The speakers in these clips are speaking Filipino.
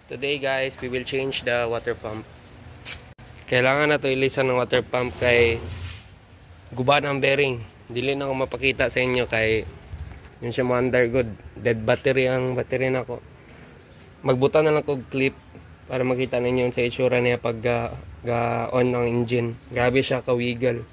Today guys, we will change the water pump. Kailangan na to ilisan ng water pump kay guba ng bearing. Dili na ako mapakita sa inyo kay yun siya mo undergood. Dead battery ang battery na ko. Magbuta na lang kog clip para makita ninyo sa itsura niya pag on ng engine. Grabe siya kawigal.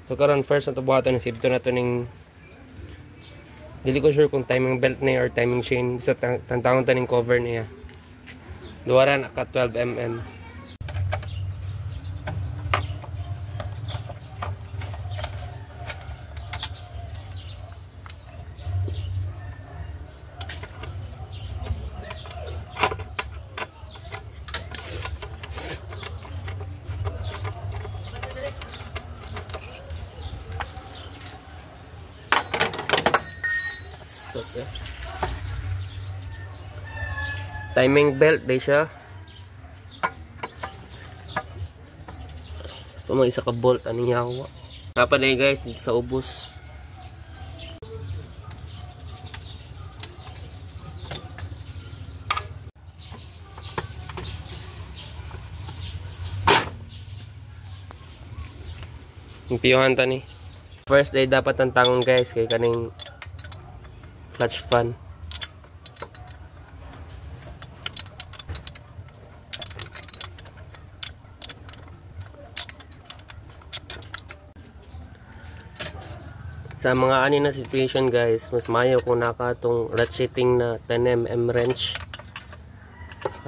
So karon first na to buhaton save to na to ning dili ko sure kung timing belt na or timing chain sa tantawon ta ning cover niya. Duwaran ka 12 mm. Timing belt day siya. Ito may isa ka bolt aning yawa. Napaday guys dito sa ubos. Impiyuhan ta ni. First day dapat ang tangon guys kay kaning clutch fan. Sa mga ani na situation guys, mas mayo kung naka itong ratcheting na 10mm wrench.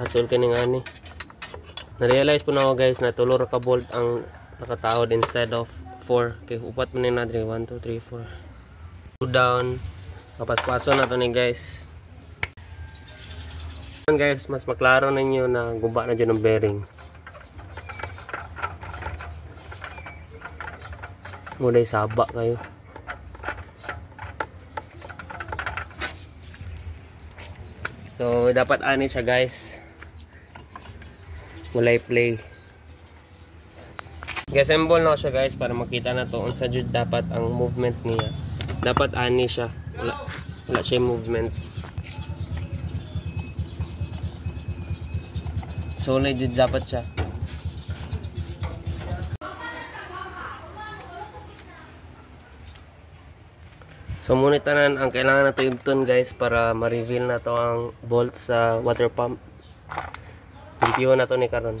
Asol kaning ani. Na-realize po na ako guys na tulor ka bolt ang nakataod instead of 4. Okay, upat mo na dre 1, 2, 3, 4. 2 down. Kapaspaso na to ni guys. Guys, mas maklaro ninyo na guba na dyan ng bearing. Muna saba kayo. So, dapat ani siya guys. Mulay play. Assemble na siya guys para makita na to. Unsa jud dapat ang movement niya. Dapat ani siya. Wala siya movement. Solid jud dapat siya. So muna tanan ang kailangan nato ibton guys para ma-reveal na to ang bolt sa water pump. Impyo na to ni karon.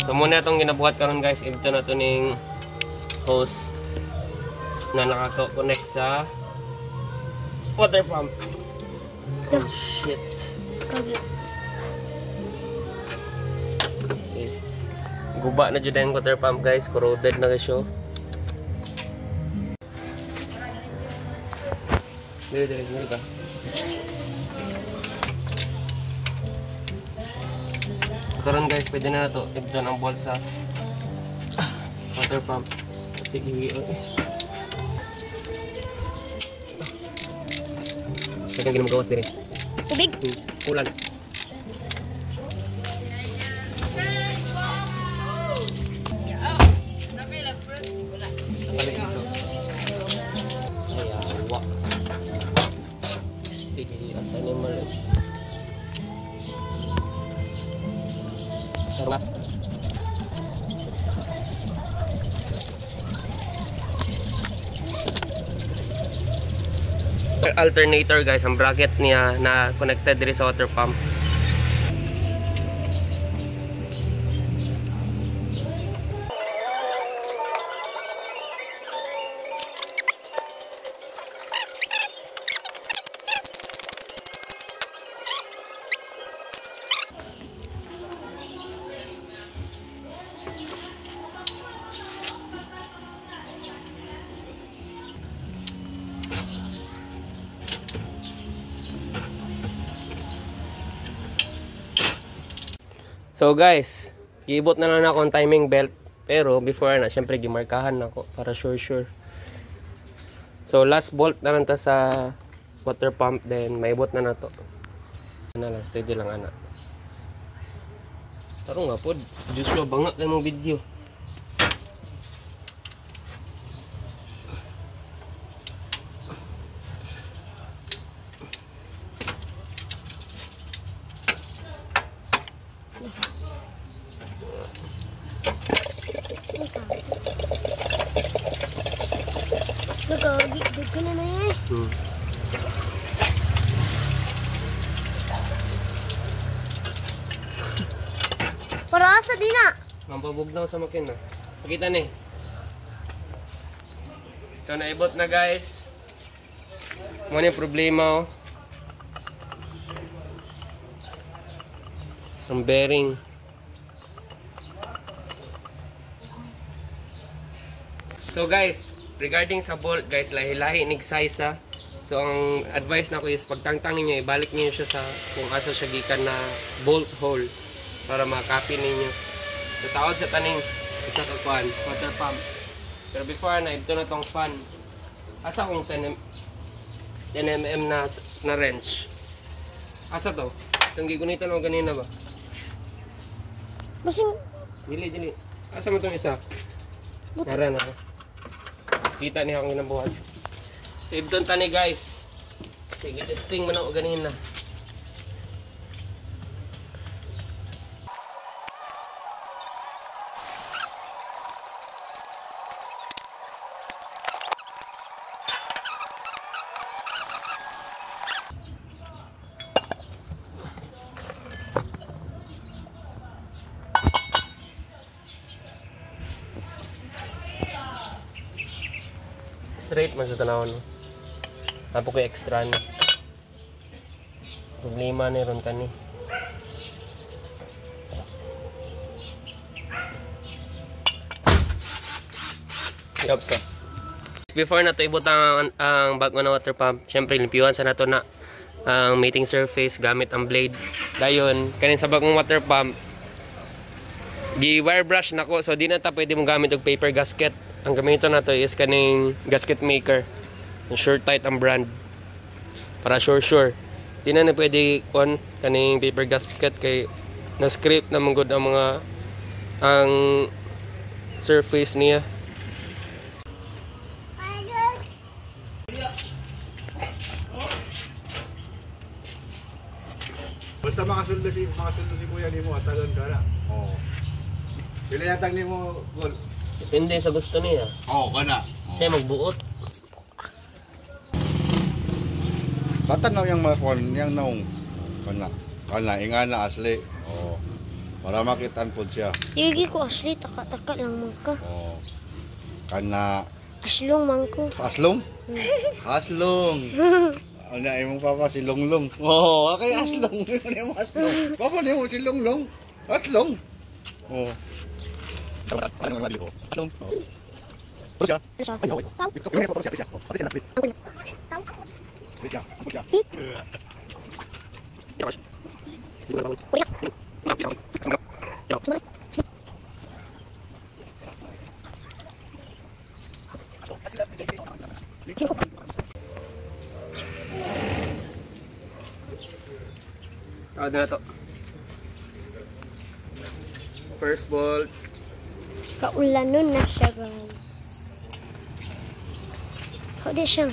So muna itong ginabuhat karon guys, ibton na to ning hose na nakaka-connect sa water pump. Oh shit. Okay. Guba na dyan yung water pump guys, corroded na siya. Dili ka. Karon guys, pwede na ito ibton ang bolt sa water pump. Tigil. Pwede nang ginagawas din. Tubig? Ulan. Alternator guys, ang bracket niya na connected diri sa water pump. So guys, giibot na lang ako ang timing belt. Pero before na, syempre gimarkahan ako para sure. So last bolt na lang ta sa water pump, then maibot na nato. Ana lang, steady lang ana. Taro nga pod, si Joshua bangak kay mong video. Nagagigdig na na eh. Para asa din na. Mampabugnaw sa makina. Pakita ni. Ito naibot na guys. Muna yung problema oh. Ang bearing. So guys, regarding sa bolt guys, lahi-lahi nig size ha. So ang advice na ko is pagtangtang ninyo, ibalik niyo siya sa kung asa siya gikan na bolt hole para makapin ninyo. So tawad sa taning isa ka kuan, water pump. Pero before na ito na tong fan. Asa kung 10mm na wrench. Asa to? Itong gigunitan mo ganina ba? Basing Dili. Asa mo tong isa? Nara na. Kita niya akong ginabuhat. So ibton tani guys. Sige, testing mo na o ganina. Straight man sa tanawon no. Tapo ko extra ni. Problema ni ron kani. Yapsa. Before na to ibot ang bago na water pump, syempre limpiwan sa nato na ang mating surface gamit ang blade. Dayon kanin sa bagong water pump gi wire brush nako, so di na ta pwede mong gamit og paper gasket. Ang gamito na to is kaning gasket maker. Sure tight ang brand. Para sure. Di na pwede kon kaning paper gasket kay na script na manggod ang mga ang surface niya. Basta makasuldo si kuya nimo atalon ka na. Oo. Pila yatag nimo gol. Depende sa gusto niya. Oo, kana. Siya magbuot. Tatanaw yang mga kon, yang naong kana ingana asli. Oo. Para makitaan pod siya. Irgi ko asli, taka-taka lang man ka. Oo. Kana Aslong man ko. aslong? Aslong. Ano imong papa si Longlong. Oo, okay aslong. Ano mo aslong? Papa nimo si Longlong. Aslong. Oo. Ano nga dito? Aslong. Terus ya? Tahu. Ini apa siapa? Apa sih nanti? Tahu. Terus ya? Apa siapa? Ya, Mas. Ada na to. First bolt. Kaulanon na siya, guys. Hodi siya.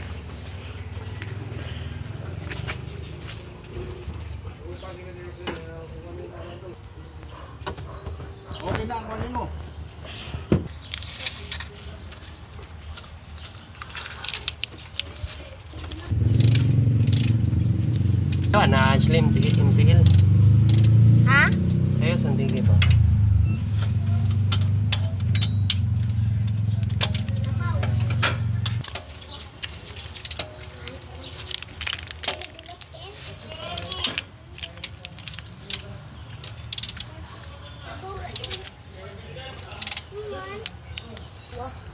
Okay na, kunin mo. Na slim tigil. Ha? Ayo sandigi pa.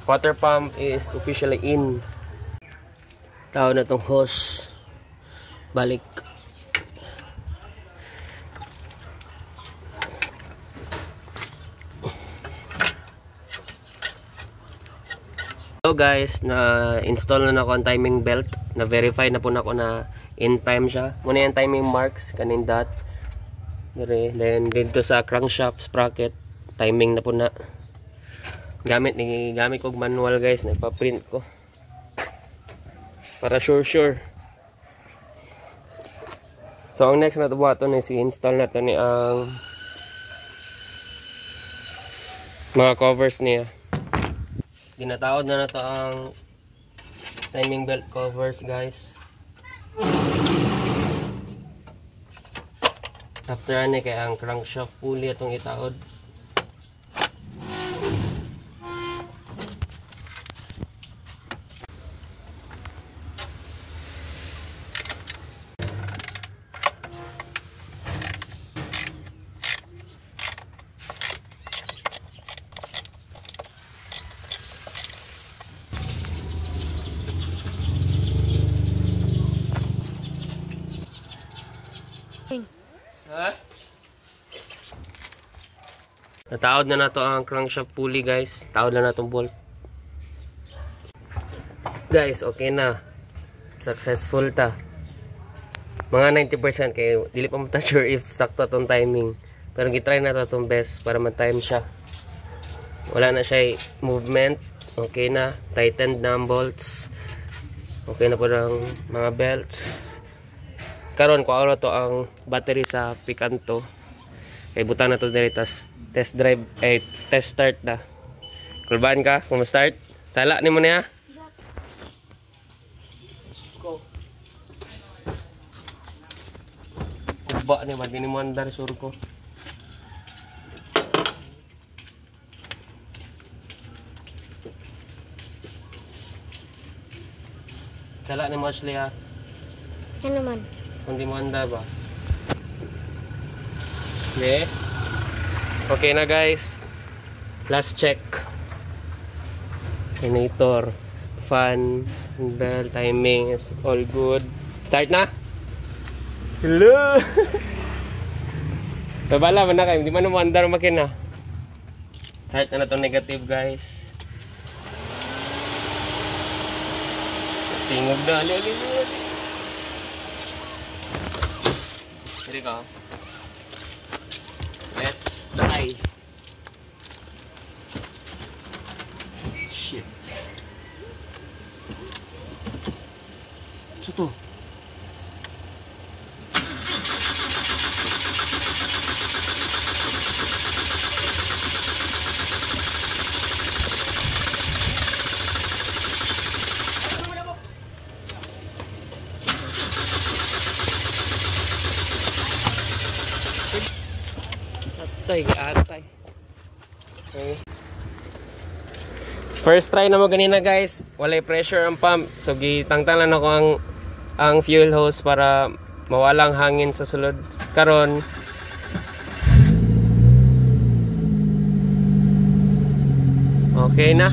Water pump is officially in. Tao na tong hose. Balik. So guys, na install na ako ang timing belt. Na verify na po na ako na in time siya. Muna yung timing marks kaning dot. Dire, then dito sa crankshaft sprocket, timing na po na. Gamit ko manual guys, nagpa-print ko. Para sure. So ang next na to buhaton is i-install na to ni ang mga covers niya. Ginataod na to ang timing belt covers guys. After ani kay ang crankshaft pulley atong itaod. Ha? Nataod na to ang crankshaft pulley guys. Taod na natong bolt. Guys, okay na. Successful ta. Mga 90% kay dili pa mo ta sure if sakto tong timing. Pero gitry na to tong best para ma-time siya. Wala na siya movement. Okay na. Tightened na ang bolts. Okay na po ang mga belts. Karon ko ano to ang battery sa Picanto. Kay buta na to diri tas test drive test start na. Kulbaan ka kung start. Sala ni mo niya. Go. Kuba ni man mo andar sur ko. Sala ni mo Ashley ha. Ano man? Hindi mo handa ba? Okay. Okay na guys. Last check. Generator, fan, bell, timing is all good. Start na? Hello! Babala man na kayo. Hindi man mo andar makina. Start na itong negative guys. Tingog na. Ali. Here we go. Let's die. Shit. Ano to? Atay. Okay. First try na mo ganina guys. Walay pressure ang pump. So gitangtalan ako ang fuel hose para mawalang hangin sa sulod. Karon okay na.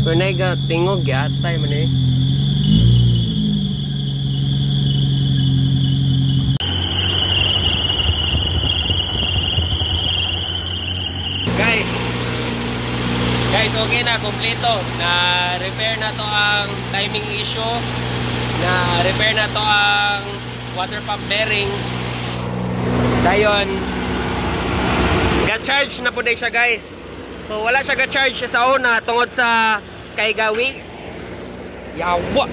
Kunay ga tingog atay man eh. Guys, okay na, kompleto. Na-repair na to ang timing issue. Na-repair na to ang water pump bearing. Dayon, ga-charge na po din siya guys. So wala siya ga-charge sa una tungod sa kay gawi. Yawa!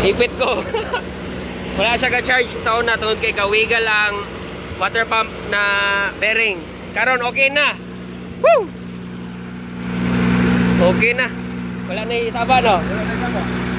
Ipit ko. Wala siya ga-charge sa una tungod kay gawigal ang water pump na bearing. Karon okay na. Woo! Okay na. Wala na isaba no? Wala na isaba.